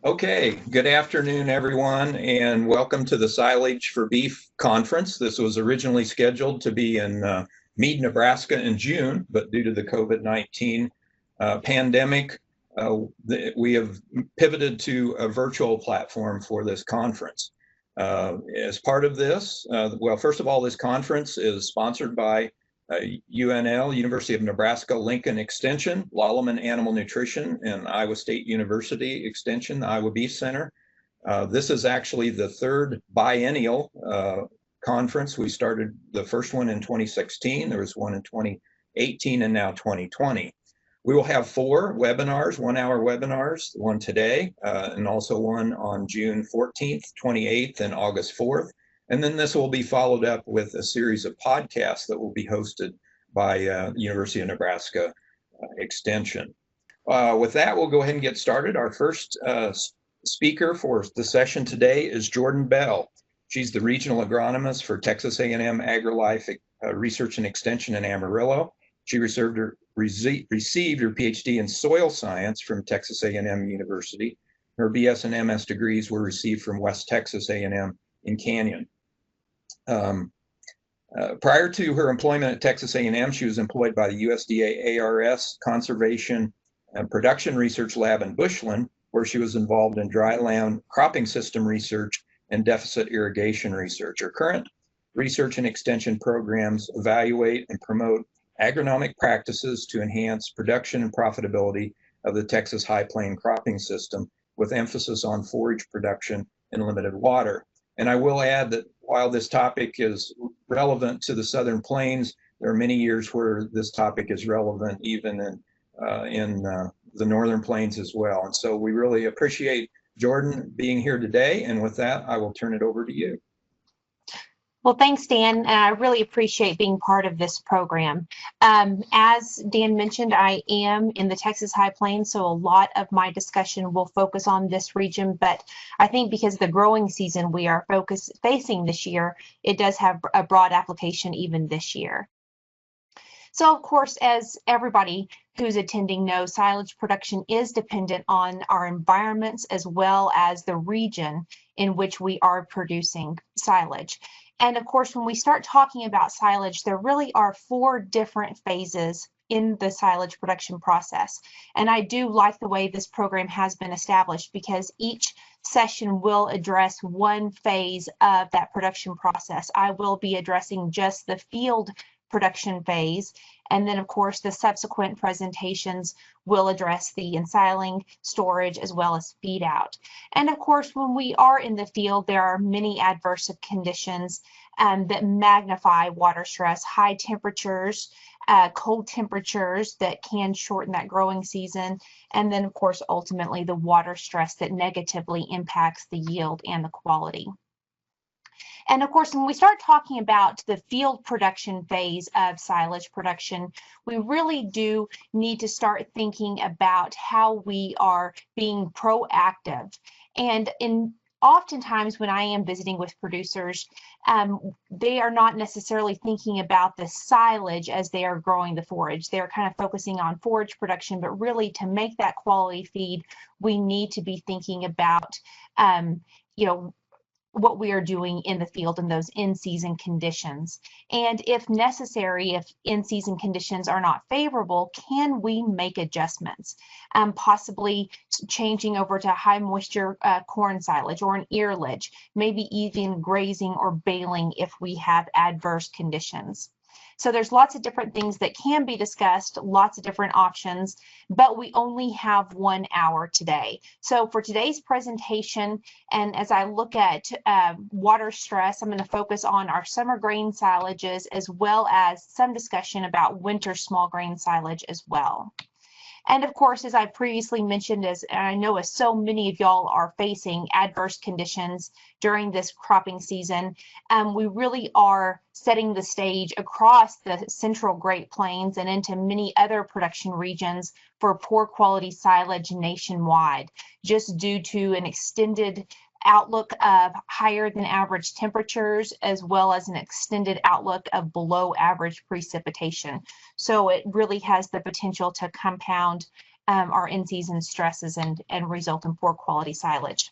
Okay, good afternoon, everyone, and welcome to the Silage for Beef conference. This was originally scheduled to be in Mead, Nebraska in June, but due to the COVID-19 pandemic, we have pivoted to a virtual platform for this conference. As part of this, well, first of all, this conference is sponsored by UNL, University of Nebraska Lincoln Extension, Lallemand Animal Nutrition, and Iowa State University Extension, the Iowa Beef Center. This is actually the third biennial conference. We started the first one in 2016. There was one in 2018 and now 2020. We will have 4 webinars, 1-hour webinars, one today, and also one on June 14th, 28th, and August 4th. And then this will be followed up with a series of podcasts that will be hosted by University of Nebraska Extension. With that, we'll go ahead and get started. Our first speaker for the session today is Jourdan Bell. She's the regional agronomist for Texas A&M AgriLife Research and Extension in Amarillo. She received her PhD in soil science from Texas A&M University. Her BS and MS degrees were received from West Texas A&M in Canyon. Prior to her employment at Texas A&M, she was employed by the USDA ARS Conservation and Production Research Lab in Bushland, where she was involved in dry land cropping system research and deficit irrigation research. Her current research and extension programs evaluate and promote agronomic practices to enhance production and profitability of the Texas High Plain cropping system, with emphasis on forage production and limited water. And I will add that while this topic is relevant to the Southern Plains, there are many years where this topic is relevant even in the Northern Plains as well. And so we really appreciate Jourdan being here today. And with that, I will turn it over to you. Well, thanks, Dan. I really appreciate being part of this program. As Dan mentioned, I am in the Texas High Plains, so a lot of my discussion will focus on this region, but I think because of the growing season we are facing this year, it does have a broad application even this year. So, of course, as everybody who's attending knows, silage production is dependent on our environments as well as the region in which we are producing silage. And of course, when we start talking about silage, there really are 4 different phases in the silage production process. And I do like the way this program has been established because each session will address one phase of that production process. I will be addressing just the field production phase. And then, of course, the subsequent presentations will address the ensiling, storage, as well as feed out. And of course, when we are in the field, there are many adverse conditions that magnify water stress, high temperatures, cold temperatures that can shorten that growing season. And then, of course, ultimately the water stress that negatively impacts the yield and the quality. And of course, when we start talking about the field production phase of silage production, we really do need to start thinking about how we are being proactive. And oftentimes when I am visiting with producers, they are not necessarily thinking about the silage as they are growing the forage. They're kind of focusing on forage production, but really to make that quality feed, we need to be thinking about, what we are doing in the field in those in-season conditions. And if necessary, if in-season conditions are not favorable, can we make adjustments? Possibly changing over to high moisture corn silage or an earlage, maybe even grazing or baling if we have adverse conditions. So there's lots of different things that can be discussed, lots of different options, but we only have 1 hour today. So for today's presentation, and as I look at water stress, I'm going to focus on our summer grain silages as well as some discussion about winter small grain silage as well. And of course, as I previously mentioned, and I know as so many of y'all are facing adverse conditions during this cropping season, we really are setting the stage across the central Great Plains and into many other production regions for poor quality silage nationwide, just due to an extended outlook of higher than average temperatures, as well as an extended outlook of below average precipitation. So it really has the potential to compound our in-season stresses and result in poor quality silage.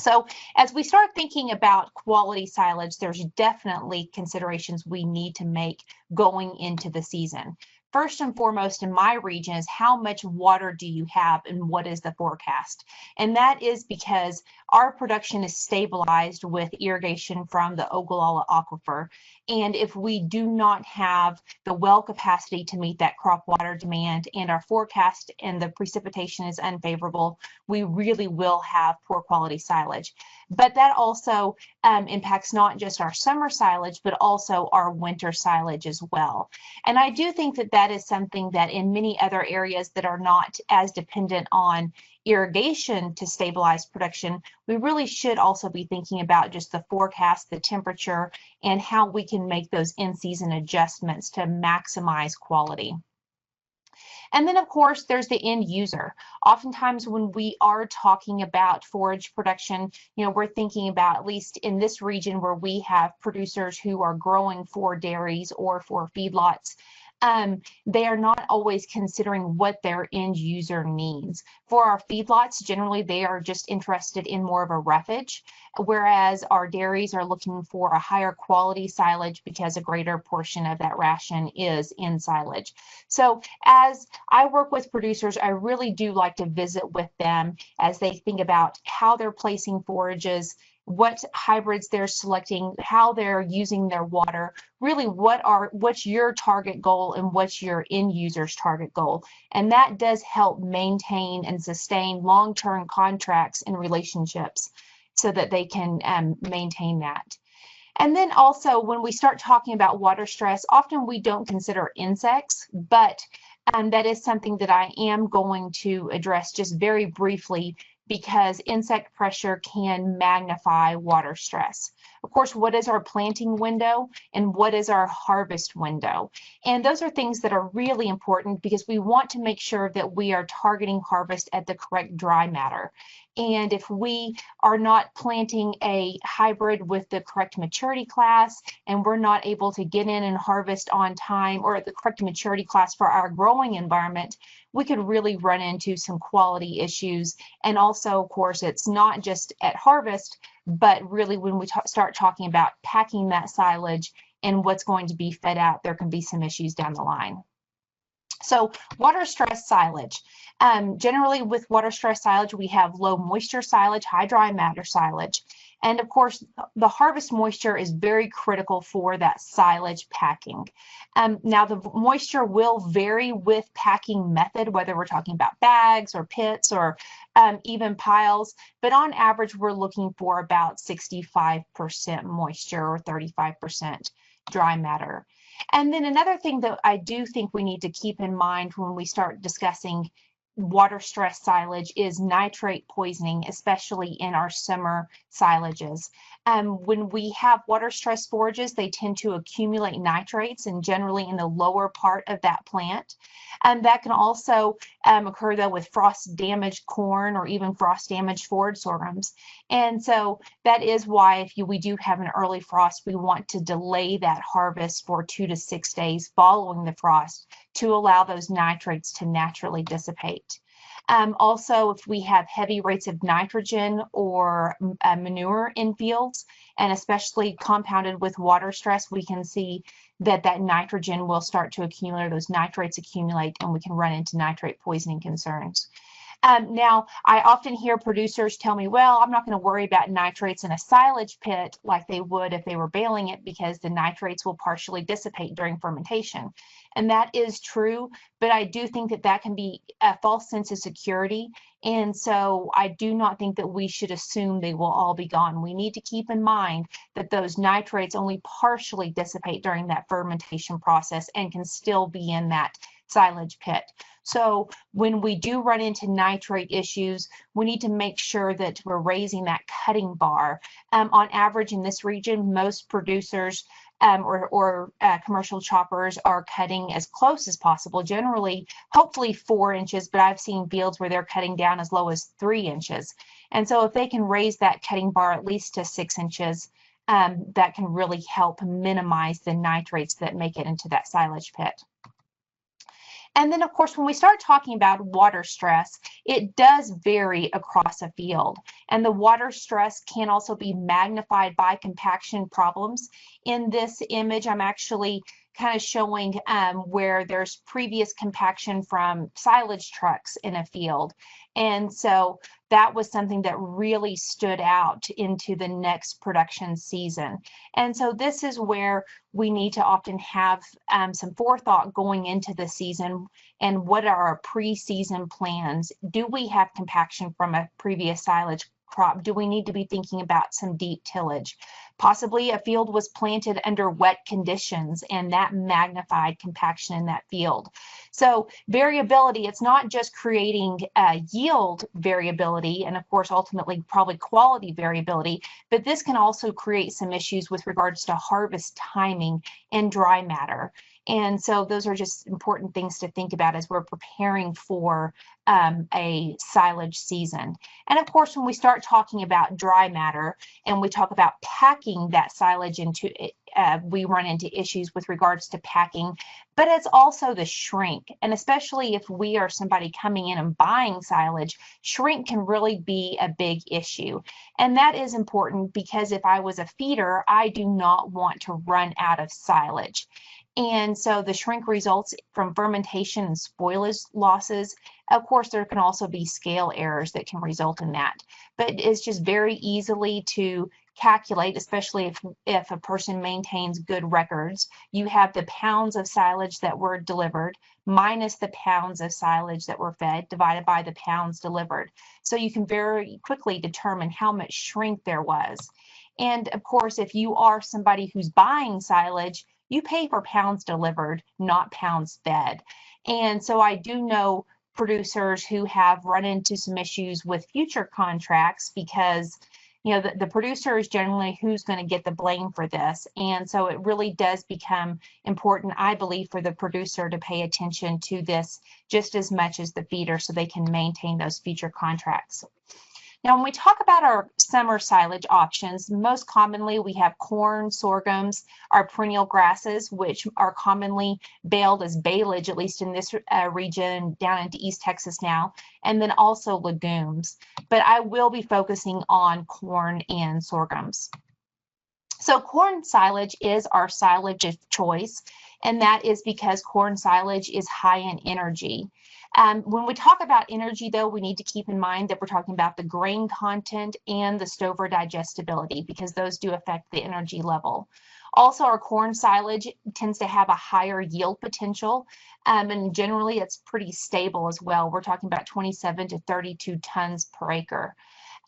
So as we start thinking about quality silage, there's definitely considerations we need to make going into the season. First and foremost in my region is how much water do you have and what is the forecast? And that is because our production is stabilized with irrigation from the Ogallala Aquifer. And if we do not have the well capacity to meet that crop water demand and our forecast and the precipitation is unfavorable, we really will have poor quality silage. But that also impacts not just our summer silage, but also our winter silage as well. And I do think that that is something that in many other areas that are not as dependent on irrigation to stabilize production, we really should also be thinking about just the forecast, the temperature, and how we can make those in-season adjustments to maximize quality. And then, of course, there's the end user. Oftentimes when we are talking about forage production, we're thinking about, at least in this region where we have producers who are growing for dairies or for feedlots, they are not always considering what their end user needs. For our feedlots, generally they are just interested in more of a roughage, whereas our dairies are looking for a higher quality silage because a greater portion of that ration is in silage. So as I work with producers, I really do like to visit with them as they think about how they're placing forages, what hybrids they're selecting, how they're using their water, really what's your target goal and what's your end user's target goal. And that does help maintain and sustain long-term contracts and relationships so that they can maintain that. And then also when we start talking about water stress, often we don't consider insects, but that is something that I am going to address just very briefly, because insect pressure can magnify water stress. Of course, what is our planting window and what is our harvest window? And those are things that are really important because we want to make sure that we are targeting harvest at the correct dry matter. And if we are not planting a hybrid with the correct maturity class and we're not able to get in and harvest on time or at the correct maturity class for our growing environment, we could really run into some quality issues. And also, of course, it's not just at harvest, but really when we start talking about packing that silage and what's going to be fed out, there can be some issues down the line. So water stress silage. Generally with water stress silage, we have low moisture silage, high dry matter silage. And of course, the harvest moisture is very critical for that silage packing. Now the moisture will vary with packing method, whether we're talking about bags or pits or even piles, but on average, we're looking for about 65% moisture or 35% dry matter. And then another thing that I do think we need to keep in mind when we start discussing water stress silage is nitrate poisoning, especially in our summer silages. When we have water stress forages, they tend to accumulate nitrates and generally in the lower part of that plant. And that can also occur though with frost damaged corn or even frost damaged forage sorghums. And so that is why if we do have an early frost, we want to delay that harvest for 2 to 6 days following the frost to allow those nitrates to naturally dissipate. Also, if we have heavy rates of nitrogen or manure in fields, and especially compounded with water stress, we can see that that nitrogen will start to accumulate, those nitrates accumulate, and we can run into nitrate poisoning concerns. Now, I often hear producers tell me, well, I'm not going to worry about nitrates in a silage pit like they would if they were baling it because the nitrates will partially dissipate during fermentation. And that is true, but I do think that that can be a false sense of security. And so I do not think that we should assume they will all be gone. We need to keep in mind that those nitrates only partially dissipate during that fermentation process and can still be in that silage pit. So when we do run into nitrate issues, we need to make sure that we're raising that cutting bar. On average in this region, most producers or commercial choppers are cutting as close as possible, generally, hopefully 4 inches, but I've seen fields where they're cutting down as low as 3 inches. And so if they can raise that cutting bar at least to 6 inches, that can really help minimize the nitrates that make it into that silage pit. And then, of course, when we start talking about water stress, it does vary across a field. And the water stress can also be magnified by compaction problems. In this image, I'm actually kind of showing where there's previous compaction from silage trucks in a field. And so that was something that really stood out into the next production season. And so this is where we need to often have some forethought going into the season. And what are our pre-season plans? Do we have compaction from a previous silage crop? Do we need to be thinking about some deep tillage? Possibly a field was planted under wet conditions and that magnified compaction in that field. So variability, it's not just creating yield variability and of course ultimately probably quality variability, but this can also create some issues with regards to harvest timing and dry matter. And so those are just important things to think about as we're preparing for a silage season. And of course, when we start talking about dry matter and we talk about packing that silage into it, we run into issues with regards to packing, but it's also the shrink. And especially if we are somebody coming in and buying silage, shrink can really be a big issue. And that is important because if I was a feeder, I do not want to run out of silage. And so the shrink results from fermentation and spoilage losses. Of course, there can also be scale errors that can result in that, but it's just very easily to calculate, especially if a person maintains good records. You have the pounds of silage that were delivered minus the pounds of silage that were fed divided by the pounds delivered. So you can very quickly determine how much shrink there was. And of course, if you are somebody who's buying silage, you pay for pounds delivered, not pounds fed. And so I do know producers who have run into some issues with future contracts because the producer is generally who's going to get the blame for this. And so it really does become important, I believe, for the producer to pay attention to this just as much as the feeder so they can maintain those future contracts. Now, when we talk about our summer silage options, most commonly we have corn, sorghums, our perennial grasses, which are commonly baled as baleage, at least in this region down into East Texas now, and then also legumes. But I will be focusing on corn and sorghums. So corn silage is our silage of choice, and that is because corn silage is high in energy. When we talk about energy, though, we need to keep in mind that we're talking about the grain content and the stover digestibility because those do affect the energy level. Also, our corn silage tends to have a higher yield potential, and generally it's pretty stable as well. We're talking about 27 to 32 tons per acre.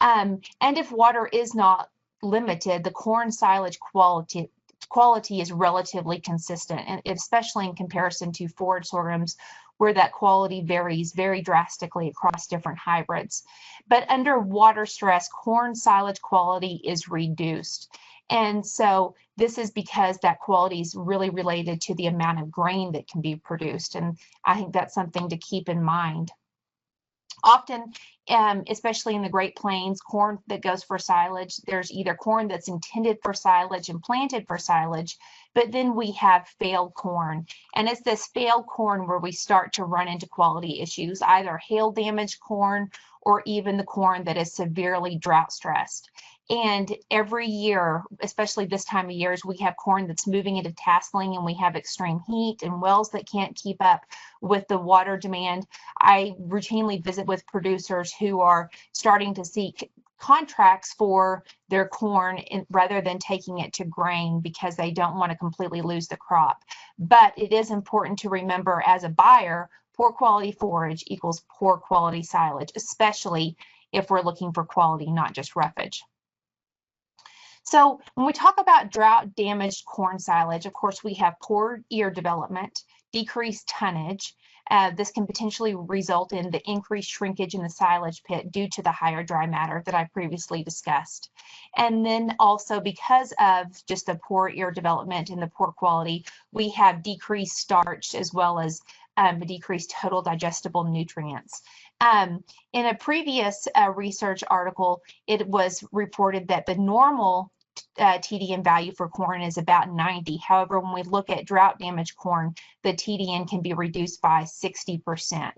And if water is not limited, the corn silage quality is relatively consistent, and especially in comparison to forage sorghums, where that quality varies very drastically across different hybrids. But under water stress, corn silage quality is reduced. And so this is because that quality is really related to the amount of grain that can be produced. And I think that's something to keep in mind. Often, especially in the Great Plains, corn that goes for silage, there's either corn that's intended for silage and planted for silage, but then we have failed corn. And it's this failed corn where we start to run into quality issues, either hail damaged corn or even the corn that is severely drought stressed. And every year, especially this time of year, as we have corn that's moving into tasseling and we have extreme heat and wells that can't keep up with the water demand, I routinely visit with producers who are starting to seek contracts for their corn rather than taking it to grain because they don't want to completely lose the crop. But it is important to remember as a buyer, poor quality forage equals poor quality silage, especially if we're looking for quality, not just roughage. So when we talk about drought damaged corn silage, of course, we have poor ear development, decreased tonnage. This can potentially result in the increased shrinkage in the silage pit due to the higher dry matter that I previously discussed. And then also because of just the poor ear development and the poor quality, we have decreased starch as well as decreased total digestible nutrients. In a previous research article, it was reported that the normal TDN value for corn is about 90. However, when we look at drought damaged corn, the TDN can be reduced by 60%.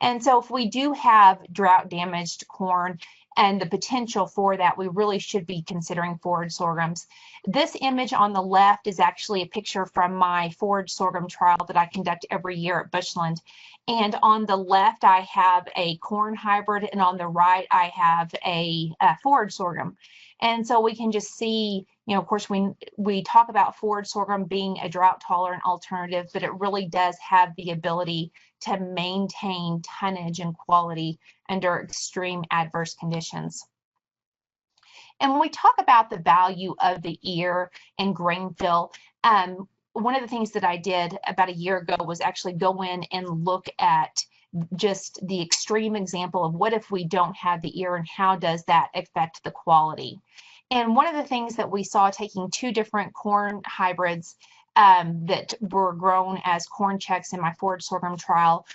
And so if we do have drought damaged corn and the potential for that, we really should be considering forage sorghums. This image on the left is actually a picture from my forage sorghum trial that I conduct every year at Bushland. And on the left, I have a corn hybrid, and on the right, I have a forage sorghum. And so we can just see, of course, we talk about forage sorghum being a drought tolerant alternative, but it really does have the ability to maintain tonnage and quality under extreme adverse conditions. And when we talk about the value of the ear and grain fill, one of the things that I did about a year ago was actually go in and look at just the extreme example of what if we don't have the ear and how does that affect the quality. And one of the things that we saw, taking two different corn hybrids that were grown as corn checks in my forage sorghum trial,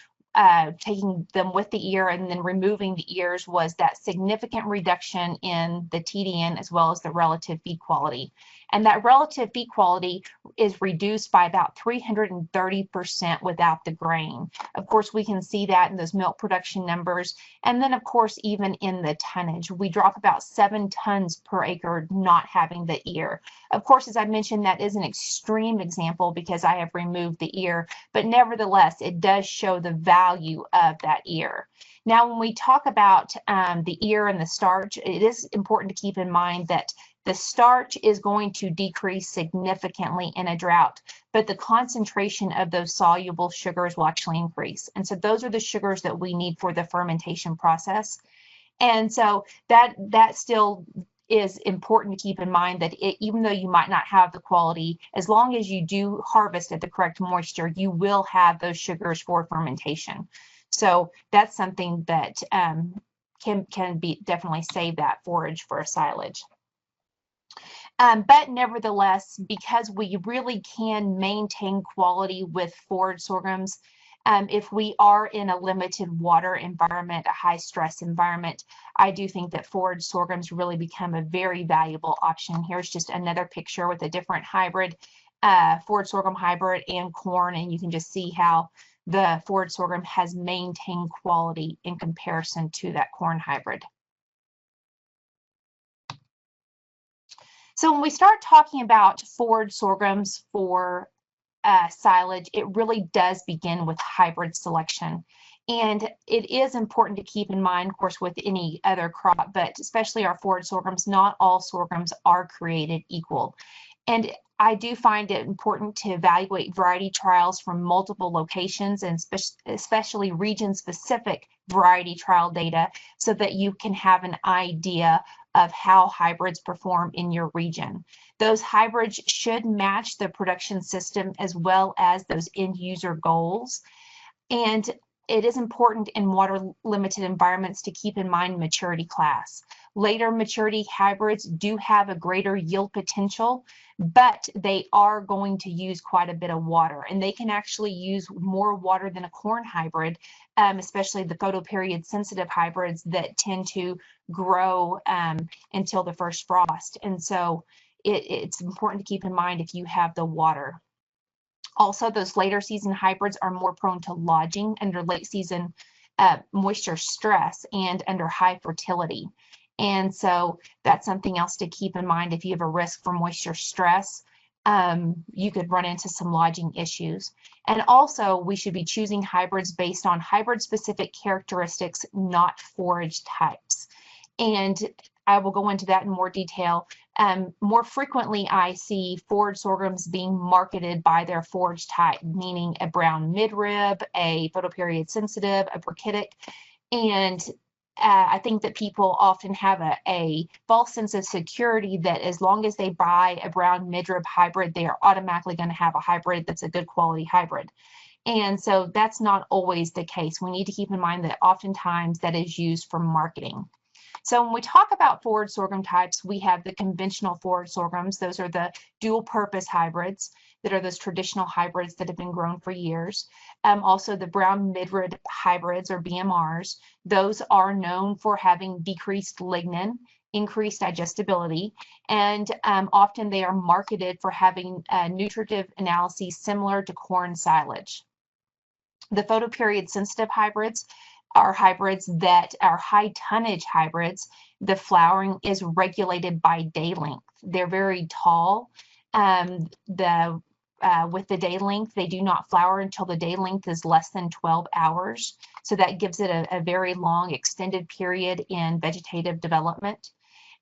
taking them with the ear and then removing the ears, was that significant reduction in the TDN as well as the relative feed quality. And that relative feed quality is reduced by about 330% without the grain. Of course, we can see that in those milk production numbers. And then, of course, even in the tonnage, we drop about 7 tons per acre not having the ear. Of course, as I mentioned, that is an extreme example because I have removed the ear, but nevertheless, it does show the value of that ear. Now, when we talk about the ear and the starch, it is important to keep in mind that the starch is going to decrease significantly in a drought, but the concentration of those soluble sugars will actually increase. And so those are the sugars that we need for the fermentation process. And so that still is important to keep in mind, that even though you might not have the quality, as long as you do harvest at the correct moisture, you will have those sugars for fermentation. So that's something that can be definitely save that forage for a silage. But nevertheless, because we really can maintain quality with forage sorghums, if we are in a limited water environment, a high stress environment, I do think that forage sorghums really become a very valuable option. Here's just another picture with a different hybrid, forage sorghum hybrid and corn, and you can just see how the forage sorghum has maintained quality in comparison to that corn hybrid. So when we start talking about forage sorghums for silage, it really does begin with hybrid selection. And it is important to keep in mind, of course, with any other crop, but especially our forage sorghums, not all sorghums are created equal. And I do find it important to evaluate variety trials from multiple locations, and especially region-specific variety trial data, so that you can have an idea of how hybrids perform in your region. Those hybrids should match the production system as well as those end user goals. And it is important in water limited environments to keep in mind maturity class. Later maturity hybrids do have a greater yield potential, but they are going to use quite a bit of water, and they can actually use more water than a corn hybrid, especially the photoperiod sensitive hybrids that tend to grow until the first frost. And so it's important to keep in mind if you have the water. Also, those later season hybrids are more prone to lodging under late season moisture stress and under high fertility. And so that's something else to keep in mind. If you have a risk for moisture stress, you could run into some lodging issues. And also, we should be choosing hybrids based on hybrid specific characteristics, not forage types. And I will go into that in more detail. More frequently, I see forage sorghums being marketed by their forage type, meaning a brown midrib, a photoperiod sensitive, a brachytic. And I think that people often have a false sense of security that as long as they buy a brown midrib hybrid, they are automatically going to have a hybrid that's a good quality hybrid. And so that's not always the case. We need to keep in mind that oftentimes that is used for marketing. So when we talk about forage sorghum types, we have the conventional forage sorghums. Those are the dual purpose hybrids that are those traditional hybrids that have been grown for years. Also the brown midrid hybrids or BMRs. Those are known for having decreased lignin, increased digestibility, and often they are marketed for having nutritive analyses similar to corn silage. The photoperiod sensitive hybrids are hybrids that are high tonnage hybrids. The flowering is regulated by day length. They're very tall. With the day length, they do not flower until the day length is less than 12 hours. So that gives it a very long extended period in vegetative development.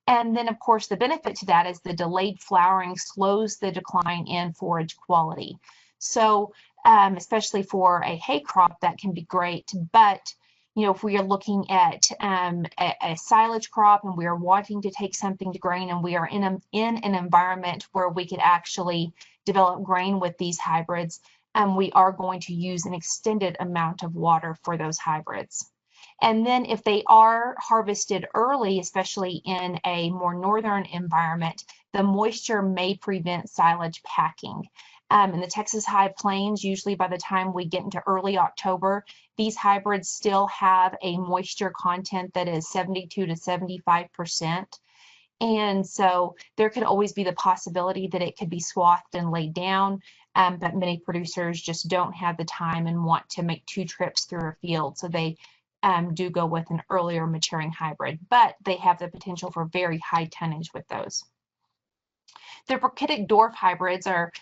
And then, of course, the benefit to that is the delayed flowering slows the decline in forage quality. So especially for a hay crop, that can be great. But, you know, if we are looking at a silage crop and we are wanting to take something to grain and we are in an environment where we could actually develop grain with these hybrids, we are going to use an extended amount of water for those hybrids. And then if they are harvested early, especially in a more northern environment, the moisture may prevent silage packing. In the Texas High Plains, usually by the time we get into early October, these hybrids still have a moisture content that is 72 to 75%. And so there could always be the possibility that it could be swathed and laid down, but many producers just don't have the time and want to make 2 trips through a field. So they do go with an earlier maturing hybrid, but they have the potential for very high tonnage with those. The brachytic dwarf hybrids are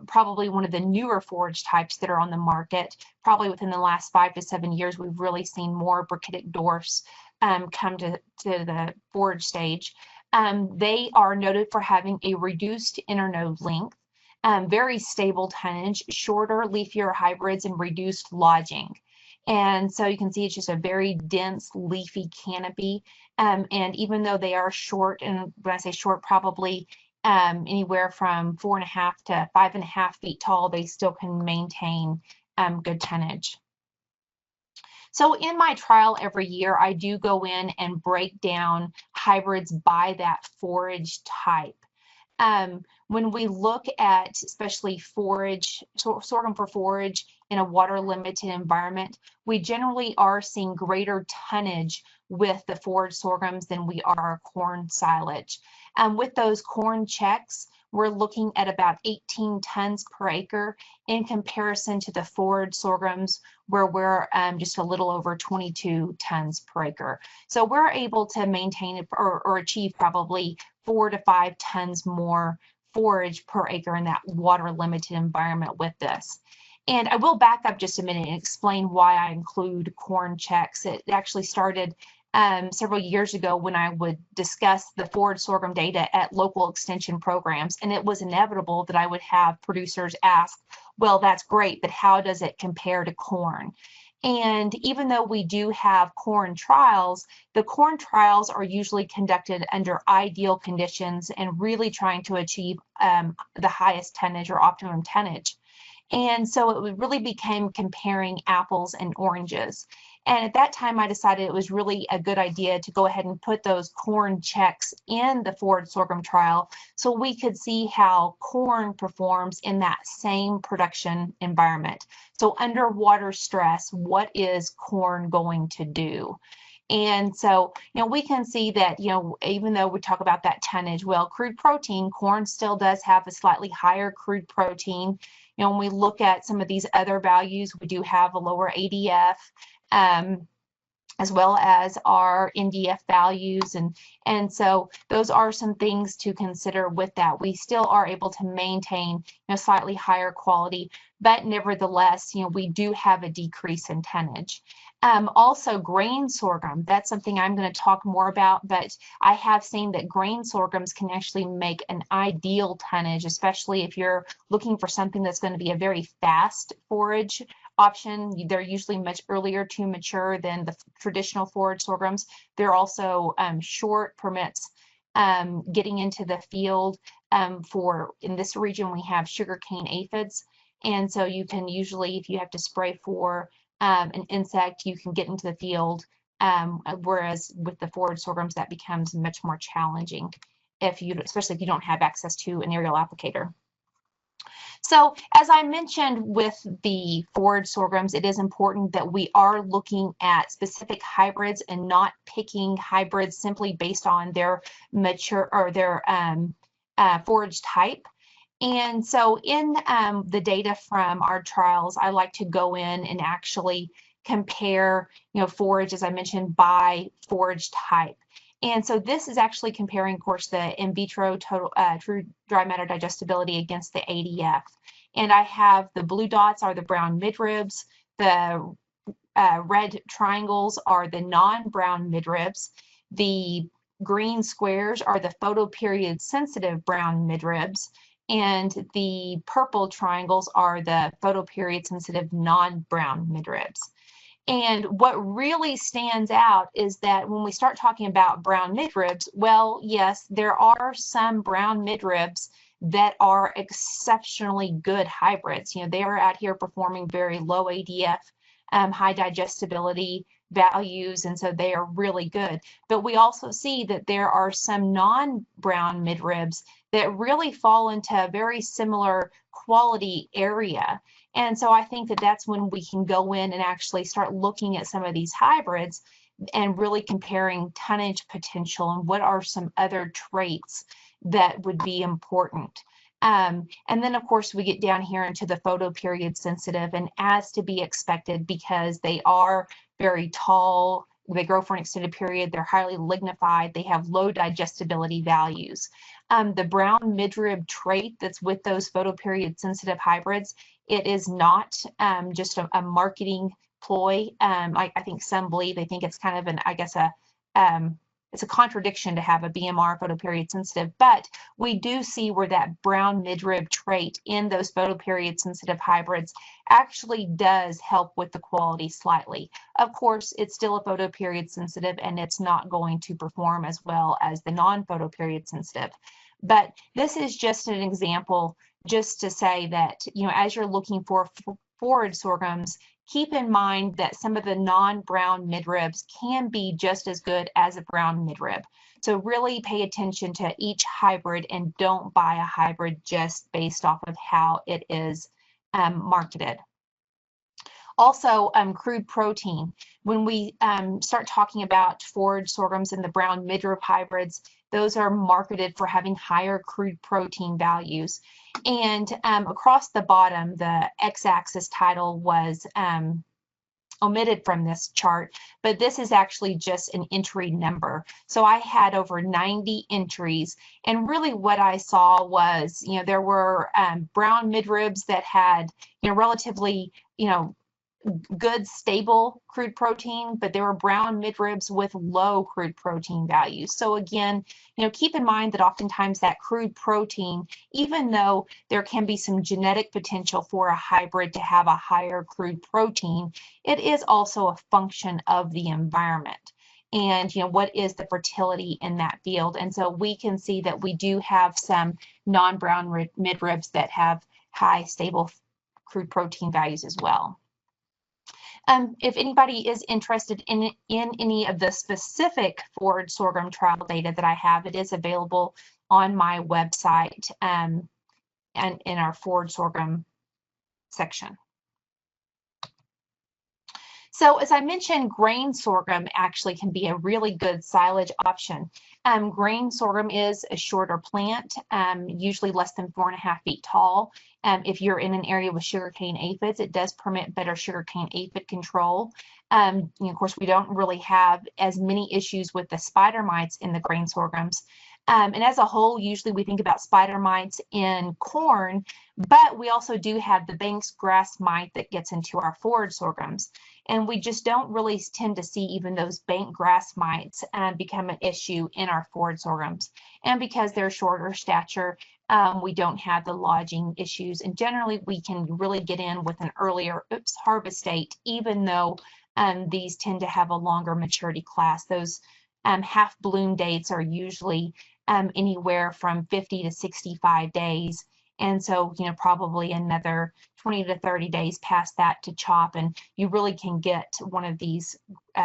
probably one of the newer forage types that are on the market. Probably within the last 5 to 7 years, we've really seen more brachytic dwarfs come to the forage stage. They are noted for having a reduced internode length, very stable tonnage, shorter, leafier hybrids, and reduced lodging. And so you can see it's just a very dense, leafy canopy. And even though they are short, and when I say short, probably anywhere from 4.5 to 5.5 feet tall, they still can maintain good tonnage. So in my trial every year, I do go in and break down hybrids by that forage type. When we look at especially forage, sorghum for forage in a water limited environment, we generally are seeing greater tonnage with the forage sorghums than we are corn silage. With those corn checks, we're looking at about 18 tons per acre in comparison to the forage sorghums where we're just a little over 22 tons per acre. So we're able to maintain or achieve probably 4 to 5 tons more forage per acre in that water limited environment with this. And I will back up just a minute and explain why I include corn checks. It actually started several years ago when I would discuss the forage sorghum data at local extension programs, and it was inevitable that I would have producers ask, well, that's great, but how does it compare to corn? And even though we do have corn trials, the corn trials are usually conducted under ideal conditions and really trying to achieve the highest tonnage or optimum tonnage. And so it really became comparing apples and oranges. And at that time, I decided it was really a good idea to go ahead and put those corn checks in the forage sorghum trial so we could see how corn performs in that same production environment. So under water stress, what is corn going to do? And so, you know, we can see that, you know, even though we talk about that tonnage, well, crude protein, corn still does have a slightly higher crude protein. You know, when we look at some of these other values, we do have a lower ADF, as well as our NDF values. And so those are some things to consider with that. We still are able to maintain, you know, slightly higher quality, but nevertheless, you know, we do have a decrease in tonnage. Also grain sorghum, that's something I'm going to talk more about, but I have seen that grain sorghums can actually make an ideal tonnage, especially if you're looking for something that's going to be a very fast forage option. They're usually much earlier to mature than the traditional forage sorghums. They're also short, permits getting into the field. In this region, we have sugarcane aphids. And so you can usually, if you have to spray for an insect, you can get into the field whereas with the forage sorghums, that becomes much more challenging especially if you don't have access to an aerial applicator. So as I mentioned with the forage sorghums, it is important that we are looking at specific hybrids and not picking hybrids simply based on their mature or their forage type. And so in the data from our trials, I like to go in and actually compare, forage, as I mentioned, by forage type. And so this is actually comparing, of course, the in vitro total true dry matter digestibility against the ADF. And I have the blue dots are the brown midribs, the red triangles are the non-brown midribs, the green squares are the photoperiod sensitive brown midribs, and the purple triangles are the photoperiod sensitive non-brown midribs. And what really stands out is that when we start talking about brown midribs, well, yes, there are some brown midribs that are exceptionally good hybrids. They are out here performing very low ADF, high digestibility values, and so they are really good. But we also see that there are some non-brown midribs that really fall into a very similar quality area. And so I think that that's when we can go in and actually start looking at some of these hybrids and really comparing tonnage potential and what are some other traits that would be important. And then, of course, we get down here into the photoperiod sensitive, and as to be expected, because they are very tall, they grow for an extended period, they're highly lignified, they have low digestibility values. The brown midrib trait that's with those photoperiod sensitive hybrids, it is not just a marketing ploy. I think some believe, they think it's kind of an, I guess, it's a contradiction to have a BMR photoperiod sensitive, but we do see where that brown midrib trait in those photoperiod sensitive hybrids actually does help with the quality slightly. Of course, it's still a photoperiod sensitive and it's not going to perform as well as the non-photoperiod sensitive. But this is just an example just to say that, as you're looking for forage sorghums, keep in mind that some of the non-brown midribs can be just as good as a brown midrib. So really pay attention to each hybrid and don't buy a hybrid just based off of how it is marketed. Also, crude protein. When we start talking about forage sorghums and the brown midrib hybrids, those are marketed for having higher crude protein values. And across the bottom, the x-axis title was omitted from this chart, but this is actually just an entry number. So I had over 90 entries, and really what I saw was, there were brown midribs that had, relatively, good stable crude protein, but there were brown midribs with low crude protein values. So again, keep in mind that oftentimes that crude protein, even though there can be some genetic potential for a hybrid to have a higher crude protein, it is also a function of the environment. And what is the fertility in that field? And so we can see that we do have some non-brown midribs that have high stable crude protein values as well. If anybody is interested in any of the specific forage sorghum trial data that I have, it is available on my website and in our forage sorghum section. So as I mentioned, grain sorghum actually can be a really good silage option. Grain sorghum is a shorter plant, usually less than 4.5 feet tall. If you're in an area with sugarcane aphids, it does permit better sugarcane aphid control. Of course, we don't really have as many issues with the spider mites in the grain sorghums. And as a whole, usually we think about spider mites in corn, but we also do have the Banks grass mite that gets into our forage sorghums. And we just don't really tend to see even those bank grass mites become an issue in our forage sorghums. And because they're shorter stature, we don't have the lodging issues. And generally, we can really get in with an earlier harvest date, even though these tend to have a longer maturity class. Those half bloom dates are usually anywhere from 50 to 65 days. And so, probably another 20 to 30 days past that to chop, and you really can get one of these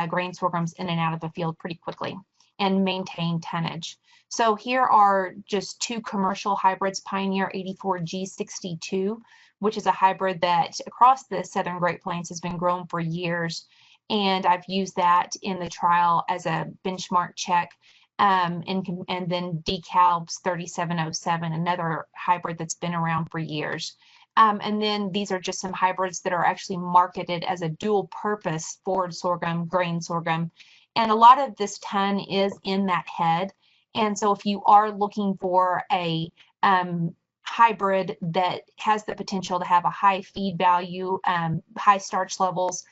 grain sorghums in and out of the field pretty quickly and maintain tonnage. So here are just two commercial hybrids, Pioneer 84G62, which is a hybrid that across the Southern Great Plains has been grown for years. And I've used that in the trial as a benchmark check. And then DeKalb's 3707, another hybrid that's been around for years. And then these are just some hybrids that are actually marketed as a dual purpose forage sorghum, grain sorghum. And a lot of this ton is in that head. And so if you are looking for a hybrid that has the potential to have a high feed value, high starch levels,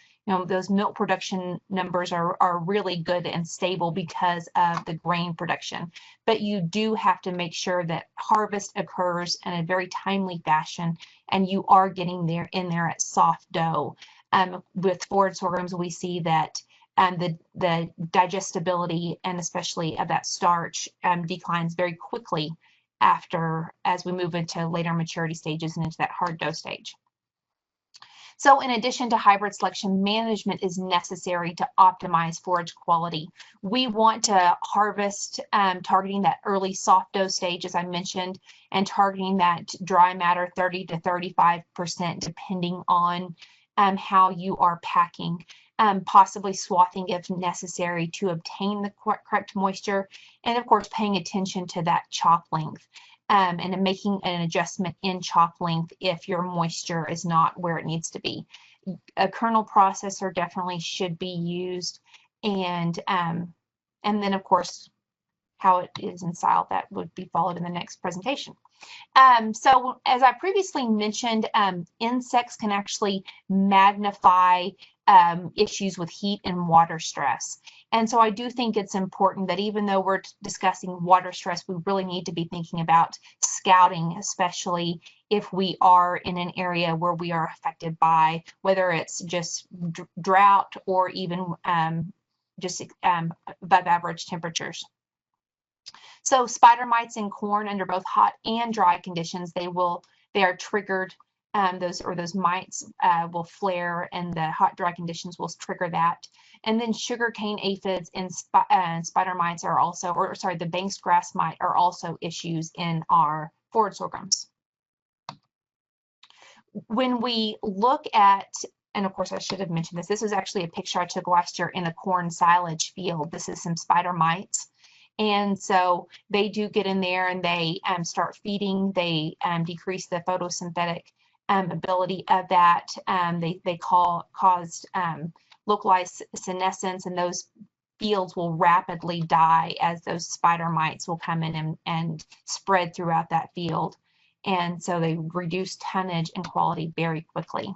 those milk production numbers are really good and stable because of the grain production. But you do have to make sure that harvest occurs in a very timely fashion, and you are getting in there at soft dough. With forage sorghums, we see that the digestibility and especially of that starch declines very quickly as we move into later maturity stages and into that hard dough stage. So in addition to hybrid selection, management is necessary to optimize forage quality. We want to harvest targeting that early soft dough stage, as I mentioned, and targeting that dry matter 30 to 35%, depending on how you are packing. Possibly swathing if necessary to obtain the correct moisture, and of course paying attention to that chop length. And making an adjustment in chop length if your moisture is not where it needs to be. A kernel processor definitely should be used, and then of course how it is in style, that would be followed in the next presentation. So as I previously mentioned, insects can actually magnify issues with heat and water stress. And so I do think it's important that even though we're discussing water stress, we really need to be thinking about scouting, especially if we are in an area where we are affected by whether it's just drought or even just above average temperatures. So spider mites in corn under both hot and dry conditions, they are triggered. Those mites will flare, and the hot dry conditions will trigger that. And then sugarcane aphids and spider mites are also, the Banks grass mite are also issues in our forage sorghums. When we look at, and of course I should have mentioned this, this is actually a picture I took last year in a corn silage field. This is some spider mites. And so they do get in there and they start feeding. They decrease the photosynthetic ability of that. They caused localized senescence, and those fields will rapidly die as those spider mites will come in and spread throughout that field. And so they reduce tonnage and quality very quickly.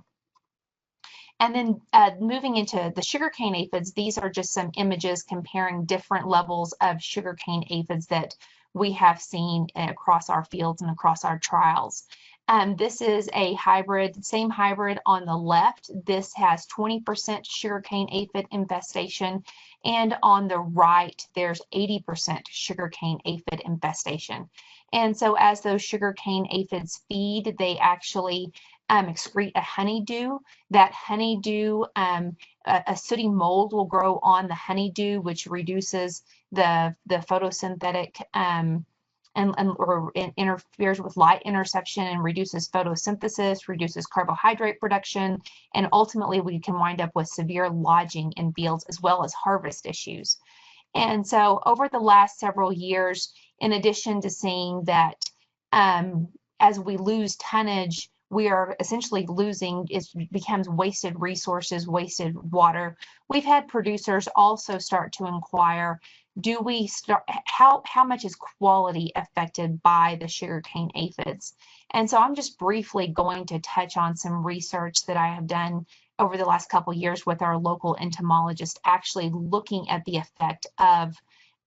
And then moving into the sugarcane aphids, these are just some images comparing different levels of sugarcane aphids that we have seen across our fields and across our trials. This is a hybrid, same hybrid on the left. This has 20% sugarcane aphid infestation, and on the right, there's 80% sugarcane aphid infestation. And so as those sugarcane aphids feed, they actually excrete a honeydew. That honeydew, a sooty mold will grow on the honeydew, which reduces the photosynthetic or interferes with light interception and reduces photosynthesis, reduces carbohydrate production, and ultimately we can wind up with severe lodging in fields as well as harvest issues. And so over the last several years, in addition to seeing that as we lose tonnage, we are essentially losing, it becomes wasted resources, wasted water. We've had producers also start to inquire, how much is quality affected by the sugarcane aphids? And so I'm just briefly going to touch on some research that I have done over the last couple of years with our local entomologist, actually looking at the effect of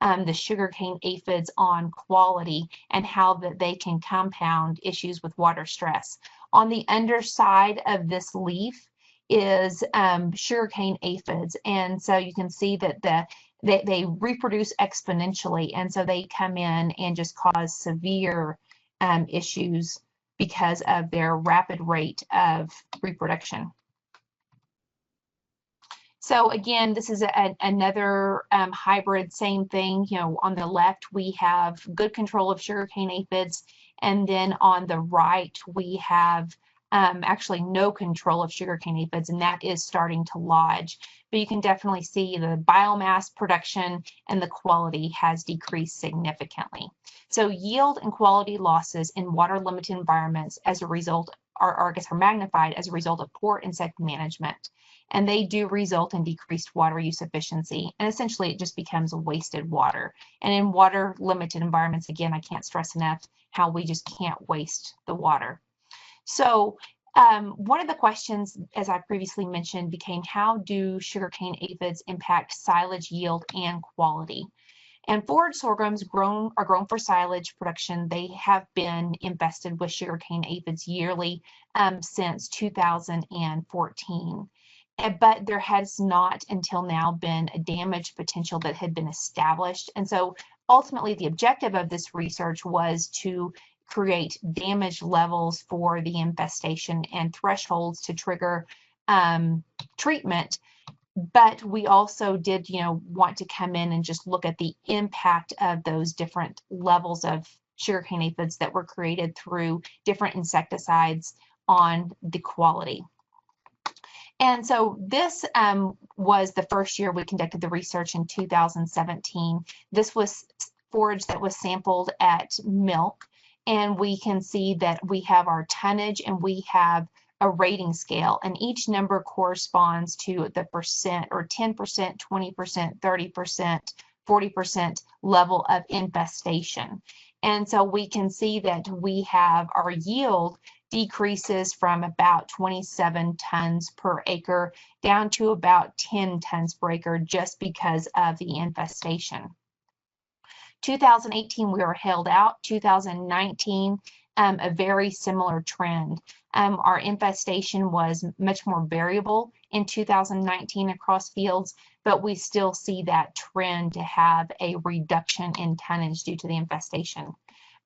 the sugarcane aphids on quality and how that they can compound issues with water stress. On the underside of this leaf is sugarcane aphids, and so you can see that they reproduce exponentially, and so they come in and just cause severe issues because of their rapid rate of reproduction. So again, this is another hybrid, same thing. You know, on the left, we have good control of sugarcane aphids, and then on the right, we have actually no control of sugarcane aphids, and that is starting to lodge. But you can definitely see the biomass production and the quality has decreased significantly. So yield and quality losses in water-limited environments as a result are magnified as a result of poor insect management. And they do result in decreased water use efficiency. And essentially, it just becomes wasted water. And in water limited environments, again, I can't stress enough how we just can't waste the water. So one of the questions, as I previously mentioned, became how do sugarcane aphids impact silage yield and quality? And forage sorghums are grown for silage production. They have been infested with sugarcane aphids yearly since 2014. But there has not until now been a damage potential that had been established. And so ultimately the objective of this research was to create damage levels for the infestation and thresholds to trigger treatment. But we also did, want to come in and just look at the impact of those different levels of sugarcane aphids that were created through different insecticides on the quality. And so this was the first year we conducted the research in 2017. This was forage that was sampled at milk, and we can see that we have our tonnage and we have a rating scale, and each number corresponds to the percent or 10%, 20%, 30%, 40% level of infestation. And so we can see that we have our yield decreases from about 27 tons per acre down to about 10 tons per acre just because of the infestation. 2018, we were held out. 2019, a very similar trend. Our infestation was much more variable in 2019 across fields, but we still see that trend to have a reduction in tonnage due to the infestation.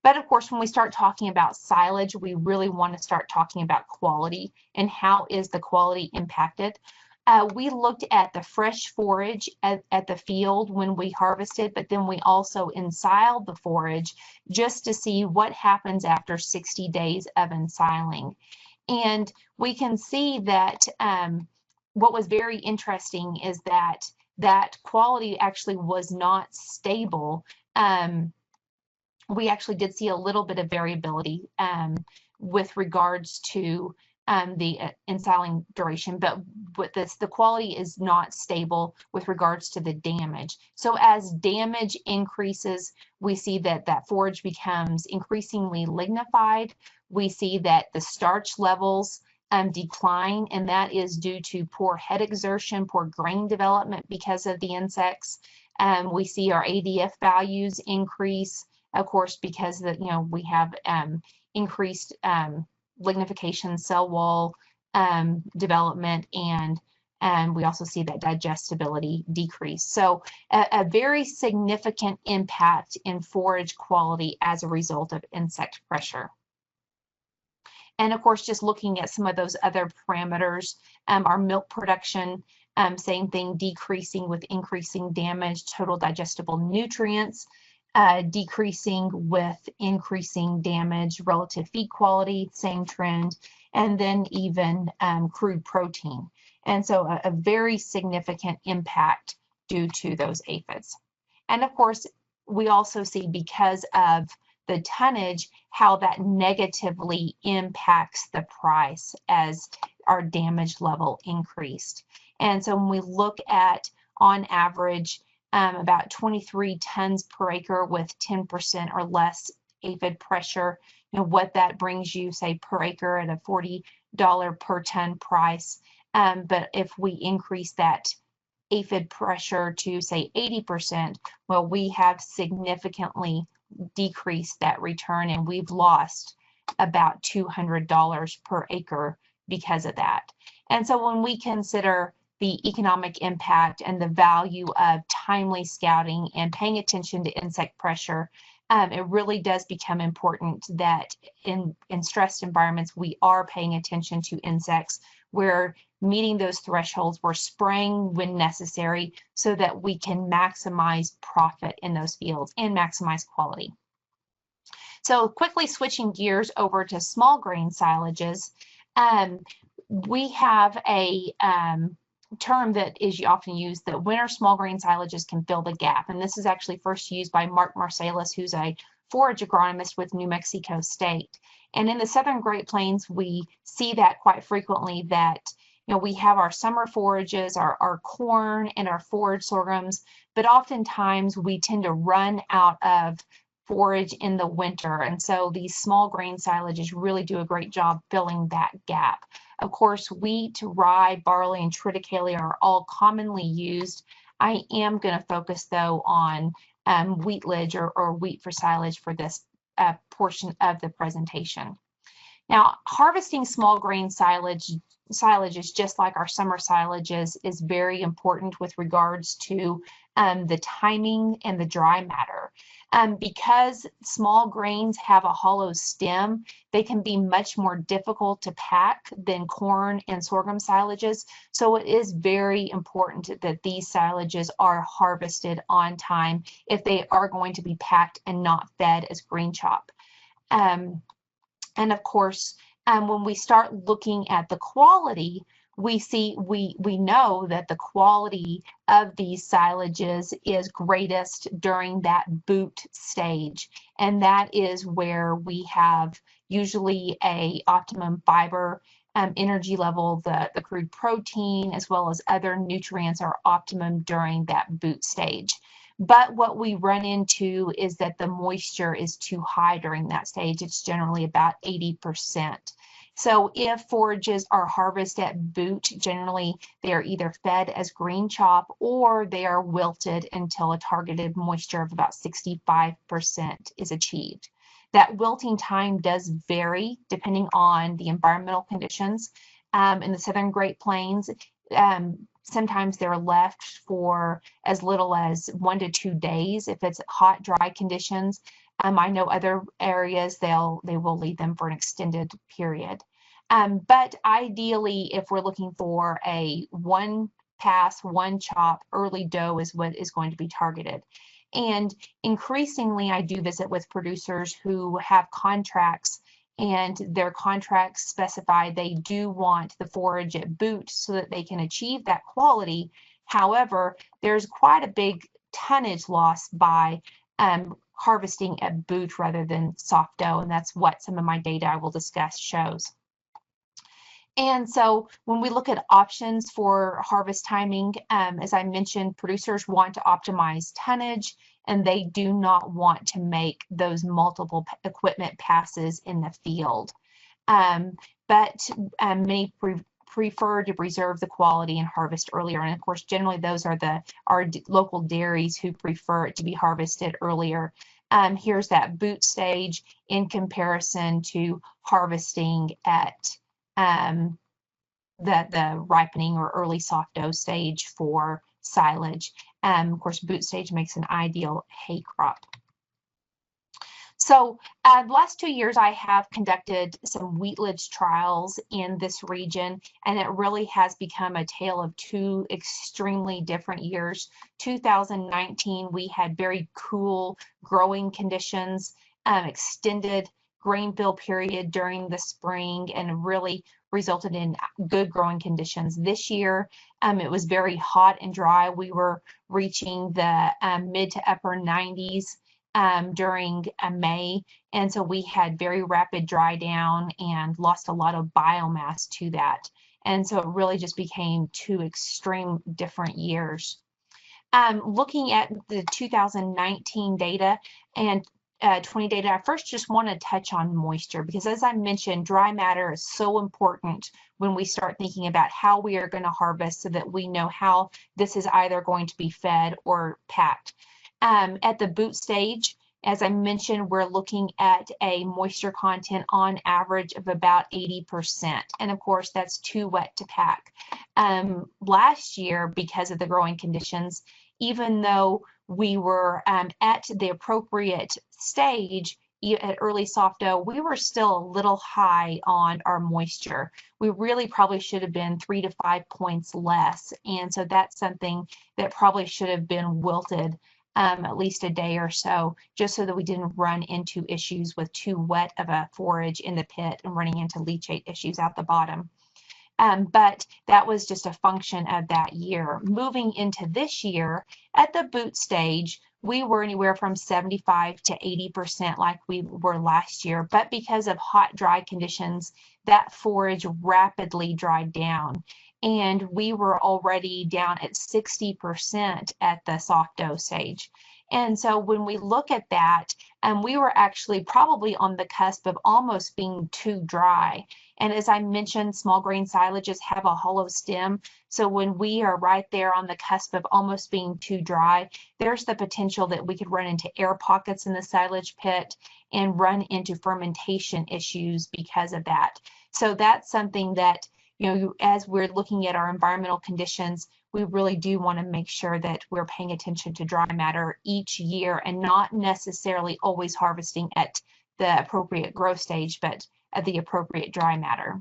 But of course, when we start talking about silage, we really want to start talking about quality and how is the quality impacted. We looked at the fresh forage at the field when we harvested, but then we also ensiled the forage just to see what happens after 60 days of ensiling. And we can see that what was very interesting is that quality actually was not stable. We actually did see a little bit of variability with regards to the ensiling duration, but with this, the quality is not stable with regards to the damage. So as damage increases, we see that forage becomes increasingly lignified. We see that the starch levels decline, and that is due to poor head exertion, poor grain development because of the insects. We see our ADF values increase, of course, because we have increased lignification, cell wall development, and we also see that digestibility decrease. So a very significant impact in forage quality as a result of insect pressure. And of course, just looking at some of those other parameters, our milk production, same thing, decreasing with increasing damage, total digestible nutrients, decreasing with increasing damage, relative feed quality, same trend, and then even crude protein. And so a very significant impact due to those aphids. And of course, we also see because of the tonnage, how that negatively impacts the price as our damage level increased. And so when we look at, on average, about 23 tons per acre with 10% or less aphid pressure, what that brings you, say, per acre at a $40 per ton price. But if we increase that aphid pressure to, say, 80%, well, we have significantly decreased that return, and we've lost about $200 per acre because of that. And so when we consider the economic impact and the value of timely scouting and paying attention to insect pressure, it really does become important that in stressed environments, we are paying attention to insects. We're meeting those thresholds, we're spraying when necessary so that we can maximize profit in those fields and maximize quality. So quickly switching gears over to small grain silages, we have a term that is often used, that winter small grain silages can fill the gap. And this is actually first used by Mark Marsalis, who's a forage agronomist with New Mexico State. And in the Southern Great Plains, we see that quite frequently, that we have our summer forages, our corn and our forage sorghums, but oftentimes we tend to run out of forage in the winter. And so these small grain silages really do a great job filling that gap. Of course, wheat, rye, barley, and triticale are all commonly used. I am going to focus, though, on wheatlage or wheat for silage for this portion of the presentation. Now, harvesting small grain silage is just like our summer silages, is very important with regards to the timing and the dry matter. Because small grains have a hollow stem, they can be much more difficult to pack than corn and sorghum silages. So it is very important that these silages are harvested on time if they are going to be packed and not fed as green chop. And of course, when we start looking at the quality, we know that the quality of these silages is greatest during that boot stage, and that is where we have usually a optimum fiber energy level. The crude protein as well as other nutrients are optimum during that boot stage. But what we run into is that the moisture is too high during that stage. It's generally about 80%. So if forages are harvested at boot, generally they are either fed as green chop or they are wilted until a targeted moisture of about 65% is achieved. That wilting time does vary depending on the environmental conditions. In the Southern Great Plains, sometimes they're left for as little as 1 to 2 days if it's hot, dry conditions. I know other areas they will leave them for an extended period. But ideally, if we're looking for a one pass, one chop, early dough is what is going to be targeted. And increasingly, I do visit with producers who have contracts, and their contracts specify they do want the forage at boot so that they can achieve that quality. However, there's quite a big tonnage loss by harvesting at boot rather than soft dough, and that's what some of my data I will discuss shows. And so when we look at options for harvest timing, as I mentioned, producers want to optimize tonnage, and they do not want to make those multiple equipment passes in the field. But many prefer to preserve the quality and harvest earlier. And of course, generally those are our local dairies who prefer it to be harvested earlier. Here's that boot stage in comparison to harvesting at the ripening or early soft dough stage for silage. Of course, boot stage makes an ideal hay crop. So the last 2 years, I have conducted some wheatlage trials in this region, and it really has become a tale of two extremely different years. 2019, we had very cool growing conditions, extended grain fill period during the spring, and really resulted in good growing conditions. This year, it was very hot and dry. We were reaching the mid to upper 90s during May, and so we had very rapid dry down and lost a lot of biomass to that. And so it really just became two extreme different years. Looking at the 2019 data and 20 data, I first just want to touch on moisture, because as I mentioned, dry matter is so important when we start thinking about how we are going to harvest, so that we know how this is either going to be fed or packed. At the boot stage, As I mentioned, we're looking at a moisture content on average of about 80%. And of course, that's too wet to pack. Last year, because of the growing conditions, even though we were at the appropriate stage at early soft dough, we were still a little high on our moisture. We really probably should have been 3 to 5 points less. And so that's something that probably should have been wilted at least a day or so, just so that we didn't run into issues with too wet of a forage in the pit and running into leachate issues out the bottom. But that was just a function of that year. Moving into this year, at the boot stage, we were anywhere from 75 to 80% like we were last year. But because of hot, dry conditions, that forage rapidly dried down. And we were already down at 60% at the soft dough stage. And so when we look at that, we were actually probably on the cusp of almost being too dry. And as I mentioned, small grain silages have a hollow stem. So when we are right there on the cusp of almost being too dry, there's the potential that we could run into air pockets in the silage pit and run into fermentation issues because of that. So that's something that, as we're looking at our environmental conditions, we really do want to make sure that we're paying attention to dry matter each year and not necessarily always harvesting at the appropriate growth stage, but at the appropriate dry matter.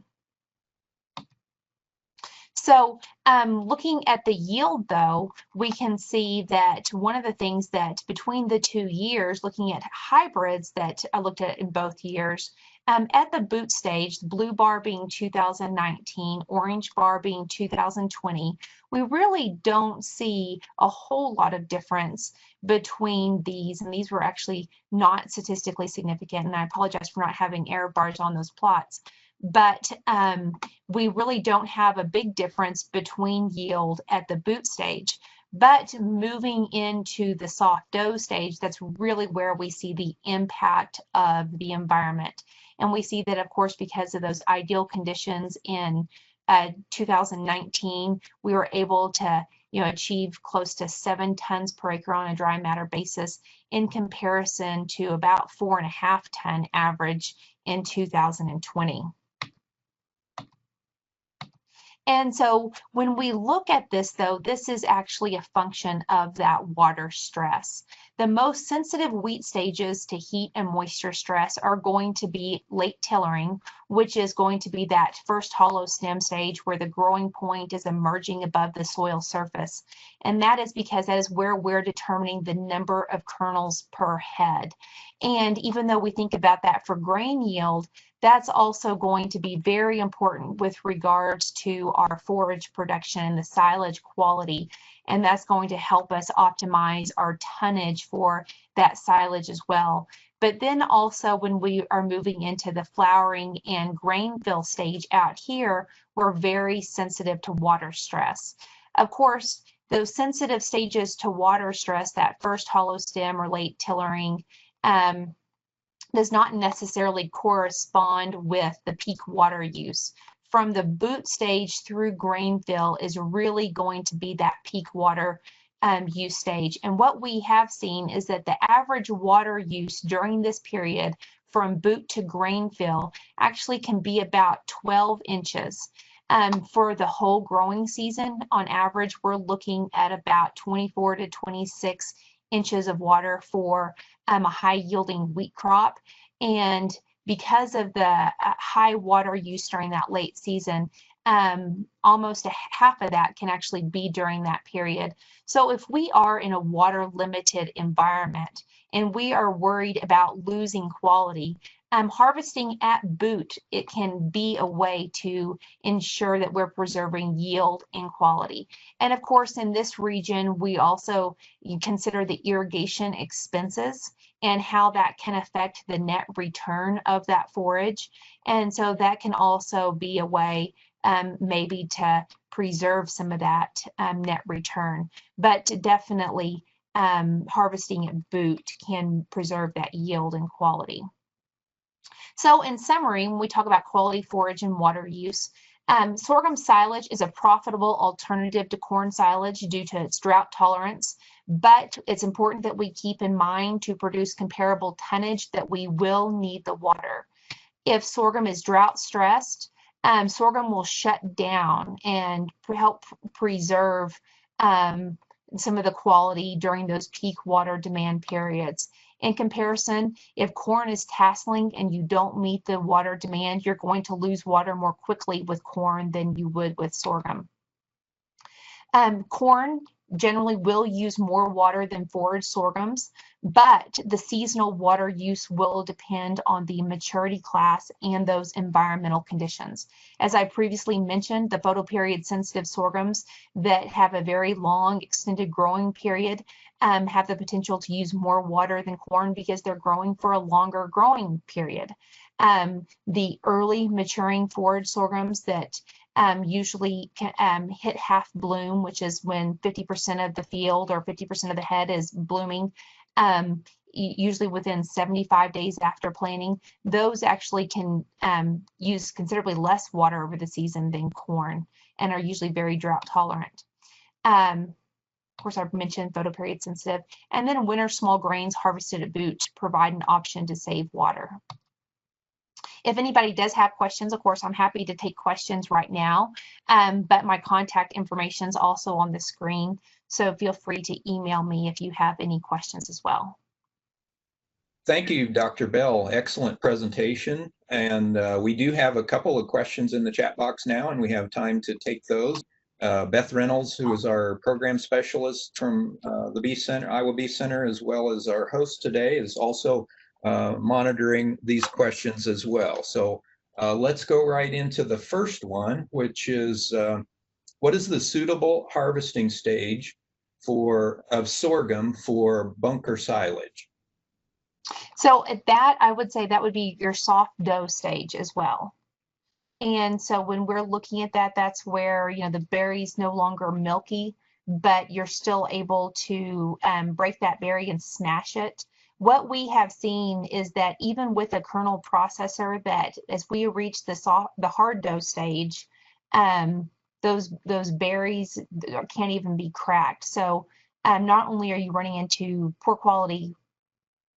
So looking at the yield, though, we can see that one of the things that between the 2 years, looking at hybrids that I looked at in both years, at the boot stage, blue bar being 2019, orange bar being 2020, we really don't see a whole lot of difference between these, and these were actually not statistically significant, and I apologize for not having error bars on those plots. But we really don't have a big difference between yield at the boot stage. But moving into the soft dough stage, that's really where we see the impact of the environment. And we see that, of course, because of those ideal conditions in 2019, we were able to achieve close to 7 tons per acre on a dry matter basis in comparison to about 4.5 ton average in 2020. And so when we look at this, though, this is actually a function of that water stress. The most sensitive wheat stages to heat and moisture stress are going to be late tillering, which is going to be that first hollow stem stage where the growing point is emerging above the soil surface. And that is because that is where we're determining the number of kernels per head. And even though we think about that for grain yield, that's also going to be very important with regards to our forage production and the silage quality. And that's going to help us optimize our tonnage for that silage as well. But then also when we are moving into the flowering and grain fill stage out here, we're very sensitive to water stress. Of course, those sensitive stages to water stress, that first hollow stem or late tillering, does not necessarily correspond with the peak water use. From the boot stage through grain fill is really going to be that peak water use stage. And what we have seen is that the average water use during this period from boot to grain fill actually can be about 12 inches. For the whole growing season, on average, we're looking at about 24 to 26 inches of water for a high yielding wheat crop. And because of the high water use during that late season, almost half of that can actually be during that period. So if we are in a water limited environment and we are worried about losing quality, harvesting at boot, it can be a way to ensure that we're preserving yield and quality. And of course, in this region, we also consider the irrigation expenses and how that can affect the net return of that forage. And so that can also be a way maybe to preserve some of that net return. But definitely harvesting at boot can preserve that yield and quality. So in summary, when we talk about quality forage and water use, Sorghum silage is a profitable alternative to corn silage due to its drought tolerance, but it's important that we keep in mind to produce comparable tonnage that we will need the water. If sorghum is drought stressed, sorghum will shut down and help preserve some of the quality during those peak water demand periods. In comparison, if corn is tasseling and you don't meet the water demand, you're going to lose water more quickly with corn than you would with sorghum. Corn generally will use more water than forage sorghums, but the seasonal water use will depend on the maturity class and those environmental conditions. As I previously mentioned, the photoperiod sensitive sorghums that have a very long extended growing period have the potential to use more water than corn because they're growing for a longer growing period. The early maturing forage sorghums that usually hit half bloom, which is when 50% of the field or 50% of the head is blooming, usually within 75 days after planting. Those actually can use considerably less water over the season than corn and are usually very drought tolerant. Of course, I've mentioned photoperiod sensitive. And then winter small grains harvested at boot provide an option to save water. If anybody does have questions, of course, I'm happy to take questions right now, but my contact information is also on the screen, so feel free to email me if you have any questions as well. Thank you, Dr. Bell. Excellent presentation. And we do have a couple of questions in the chat box now, and we have time to take those. Beth Reynolds, who is our program specialist from the Beef Center, Iowa Beef Center, as well as our host today, is also monitoring these questions as well. So let's go right into the first one, which is what is the suitable harvesting stage of sorghum for bunker silage? So at that, I would say that would be your soft dough stage as well. And so when we're looking at that, that's where, you know, the berry's no longer milky, but you're still able to break that berry and smash it. What we have seen is that even with a kernel processor, that as we reach the hard dough stage, those berries can't even be cracked. So not only are you running into poor quality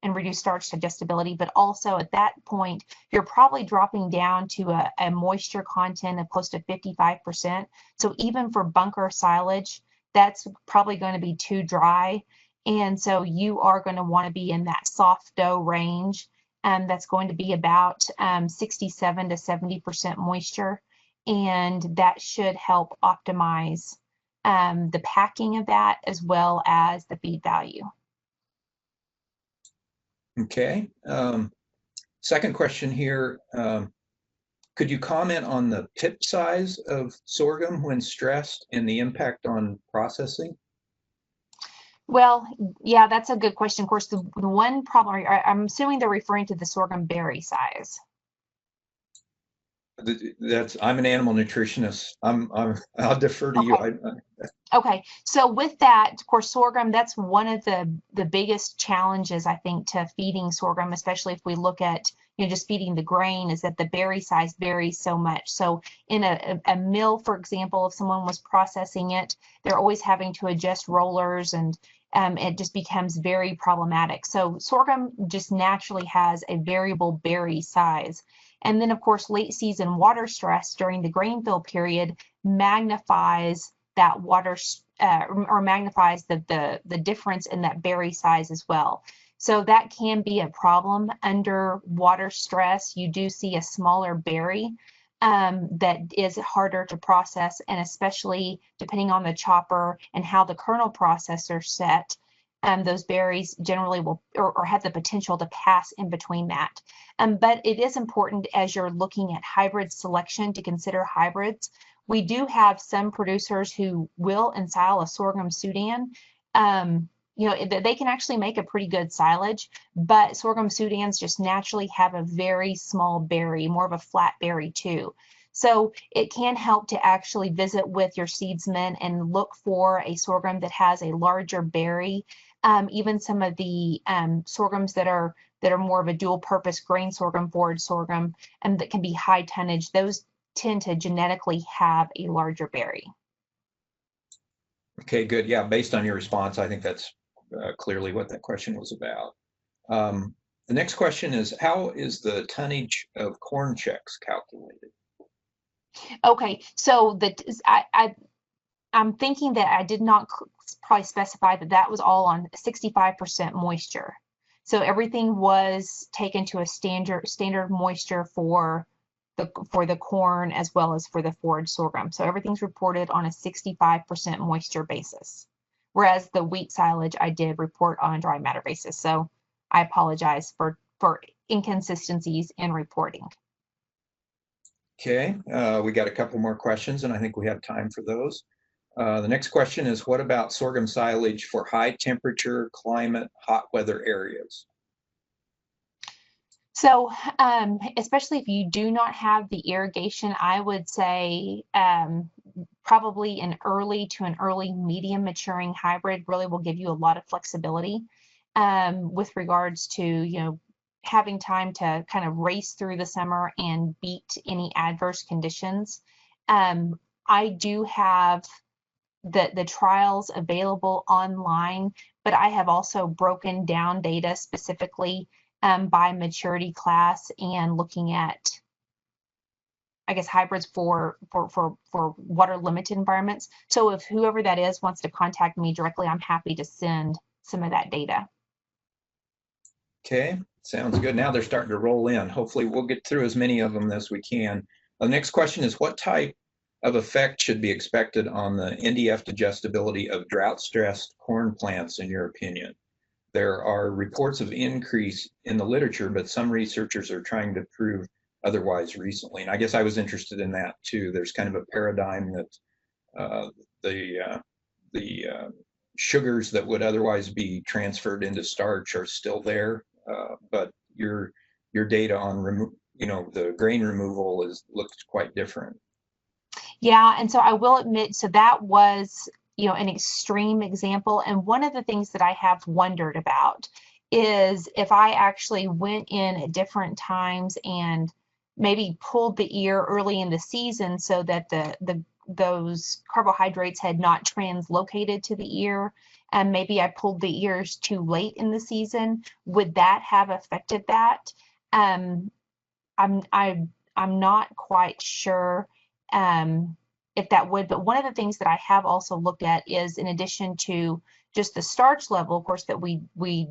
and reduced starch digestibility, but also at that point, you're probably dropping down to a moisture content of close to 55%. So even for bunker silage, that's probably going to be too dry. And so you are going to want to be in that soft dough range. That's going to be about 67 to 70% moisture. And that should help optimize the packing of that as well as the feed value. Okay. Second question here. Could you comment on the pip size of sorghum when stressed and the impact on processing? Well, yeah, that's a good question. Of course, the one problem, I'm assuming they're referring to the sorghum berry size. I'm an animal nutritionist. I'll defer to you. Okay, so with that, of course, sorghum, that's one of the biggest challenges, I think, to feeding sorghum, especially if we look at, you know, just feeding the grain, is that the berry size varies so much. So in a mill, for example, if someone was processing it, they're always having to adjust rollers, and it just becomes very problematic. So sorghum just naturally has a variable berry size. And then, of course, late season water stress during the grain fill period magnifies that water or magnifies the difference in that berry size as well. So that can be a problem under water stress. You do see a smaller berry that is harder to process, and especially depending on the chopper and how the kernel processor set, those berries generally will or have the potential to pass in between that. But it is important as you're looking at hybrid selection to consider hybrids. We do have some producers who will ensile a sorghum Sudan. You know, they can actually make a pretty good silage, but sorghum Sudans just naturally have a very small berry, more of a flat berry too. So it can help to actually visit with your seedsman and look for a sorghum that has a larger berry. Even some of the sorghums that are more of a dual purpose grain sorghum, forage sorghum, and that can be high tonnage, those tend to genetically have a larger berry. Okay, good. Yeah, based on your response, I think that's clearly what that question was about. The next question is, how is the tonnage of corn checks calculated? Okay, so I'm thinking that I did not probably specify that that was all on 65% moisture. So everything was taken to a standard moisture for the corn as well as for the forage sorghum. So everything's reported on a 65% moisture basis. Whereas the wheat silage I did report on a dry matter basis. So I apologize for inconsistencies in reporting. Okay, we got a couple more questions, and I think we have time for those. The next question is, what about sorghum silage for high temperature, climate, hot weather areas? So, especially if you do not have the irrigation, I would say probably an early to an early medium maturing hybrid really will give you a lot of flexibility with regards to, having time to kind of race through the summer and beat any adverse conditions. I do have the trials available online, but I have also broken down data specifically by maturity class and looking at, I guess, hybrids for water limited environments. So if whoever that is wants to contact me directly, I'm happy to send some of that data. Okay, sounds good. Now they're starting to roll in. Hopefully we'll get through as many of them as we can. The next question is, what type of effect should be expected on the NDF digestibility of drought-stressed corn plants, in your opinion? There are reports of increase in the literature, but some researchers are trying to prove otherwise recently. And I guess I was interested in that too. There's kind of a paradigm that the sugars that would otherwise be transferred into starch are still there, but your data on the grain removal looks quite different. Yeah, and so I will admit, so that was, an extreme example. And one of the things that I have wondered about is if I actually went in at different times and maybe pulled the ear early in the season so that those carbohydrates had not translocated to the ear, and maybe I pulled the ears too late in the season, would that have affected that? I'm not quite sure if that would, but one of the things that I have also looked at is, in addition to just the starch level, of course, that we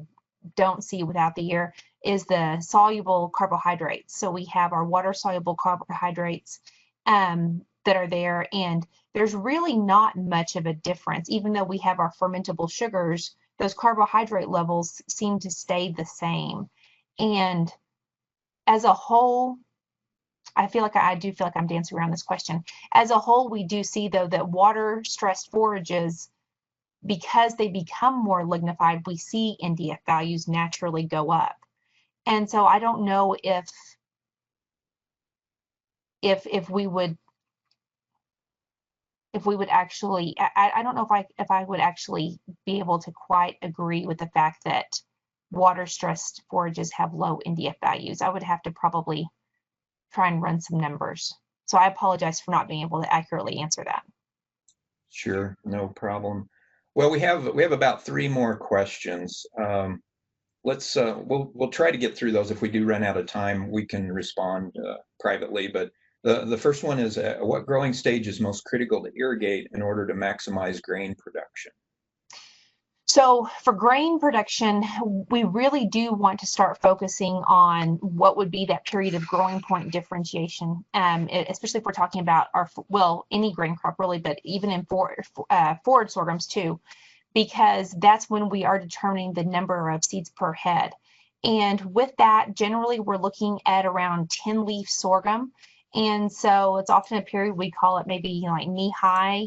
don't see without the ear, is the soluble carbohydrates. So we have our water soluble carbohydrates that are there, and there's really not much of a difference. Even though we have our fermentable sugars, those carbohydrate levels seem to stay the same. And as a whole, I do feel like I'm dancing around this question. As a whole, we do see, though, that water-stressed forages, because they become more lignified, we see NDF values naturally go up. And so I don't know if we would actually, I don't know if I would actually be able to quite agree with the fact that water-stressed forages have low NDF values. I would have to probably try and run some numbers. So I apologize for not being able to accurately answer that. Sure, no problem. Well, we have about 3 more questions. We'll try to get through those. If we do run out of time, we can respond privately. But the first one is, what growing stage is most critical to irrigate in order to maximize grain production? So for grain production, we really do want to start focusing on what would be that period of growing point differentiation, especially if we're talking about any grain crop really, but even in forage sorghums too, because that's when we are determining the number of seeds per head. And with that, generally we're looking at around 10-leaf sorghum. And so it's often a period, we call it maybe like knee high.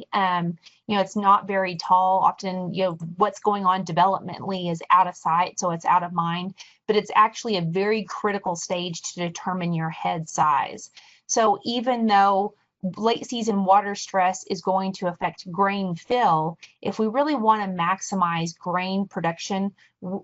It's not very tall. Often, what's going on developmentally is out of sight, so it's out of mind. But it's actually a very critical stage to determine your head size. So even though late season water stress is going to affect grain fill. If we really want to maximize grain production,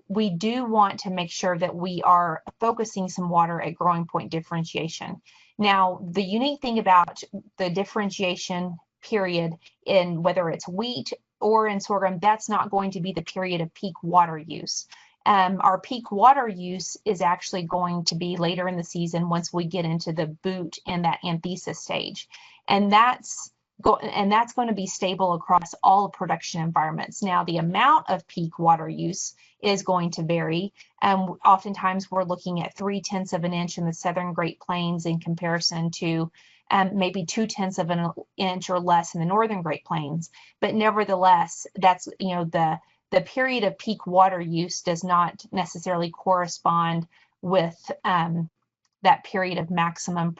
we do want to make sure that we are focusing some water at growing point differentiation. Now, the unique thing about the differentiation period in whether it's wheat or in sorghum, that's not going to be the period of peak water use. Our peak water use is actually going to be later in the season once we get into the boot and that anthesis stage. And that's going to be stable across all production environments. Now, the amount of peak water use is going to vary. Oftentimes, we're looking at 0.3 of an inch in the southern Great Plains in comparison to maybe 0.2 of an inch or less in the northern Great Plains. But nevertheless, that's, the period of peak water use does not necessarily correspond with that period of maximum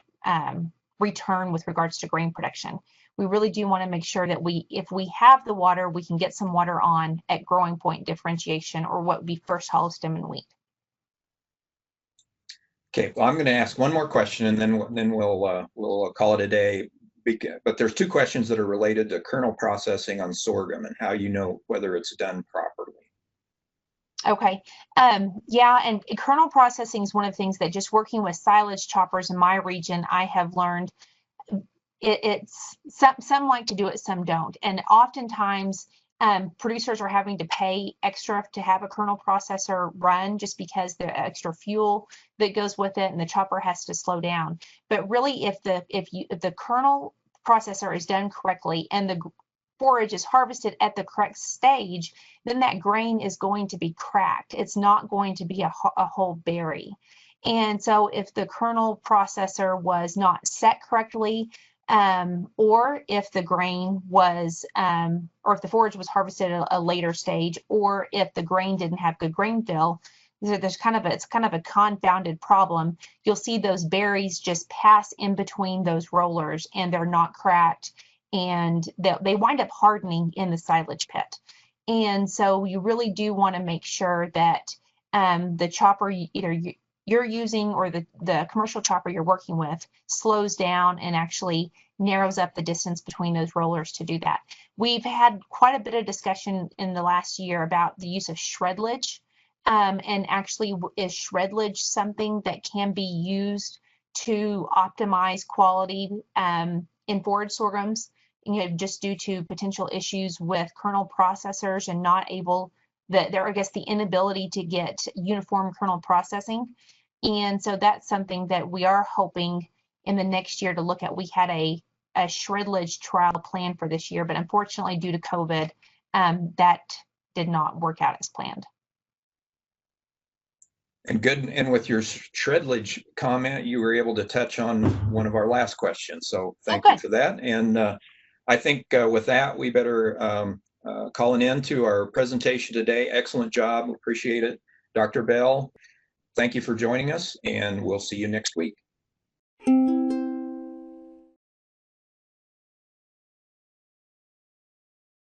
return with regards to grain production. We really do want to make sure that if we have the water, we can get some water on at growing point differentiation, or what would be first hollow stem and wheat. Okay, well, I'm going to ask one more question, and then we'll call it a day. But there's two questions that are related to kernel processing on sorghum and how you know whether it's done properly. Okay. Yeah, and kernel processing is one of the things that, just working with silage choppers in my region, I have learned it's some like to do it, some don't. And oftentimes producers are having to pay extra to have a kernel processor run, just because the extra fuel that goes with it, and the chopper has to slow down. But really, if the kernel processor is done correctly and the forage is harvested at the correct stage, then that grain is going to be cracked. It's not going to be a whole berry. And so if the kernel processor was not set correctly, or if the grain was, or if the forage was harvested at a later stage, or if the grain didn't have good grain fill, it's kind of a confounded problem. You'll see those berries just pass in between those rollers, and they're not cracked, and they wind up hardening in the silage pit. And so you really do want to make sure that the chopper either you're using or the commercial chopper you're working with slows down and actually narrows up the distance between those rollers to do that. We've had quite a bit of discussion in the last year about the use of shrinkage. And actually, is shrinkage something that can be used to optimize quality in forage sorghums, just due to potential issues with kernel processors and not able, the inability to get uniform kernel processing. And so that's something that we are hoping in the next year to look at. We had a shrinkage trial planned for this year, but unfortunately, due to COVID, that did not work out as planned. And good. And with your shrinkage comment, you were able to touch on one of our last questions. So thank you for that. And I think with that, we better call an end to our presentation today. Excellent job. Appreciate it. Dr. Bell, thank you for joining us, and we'll see you next week.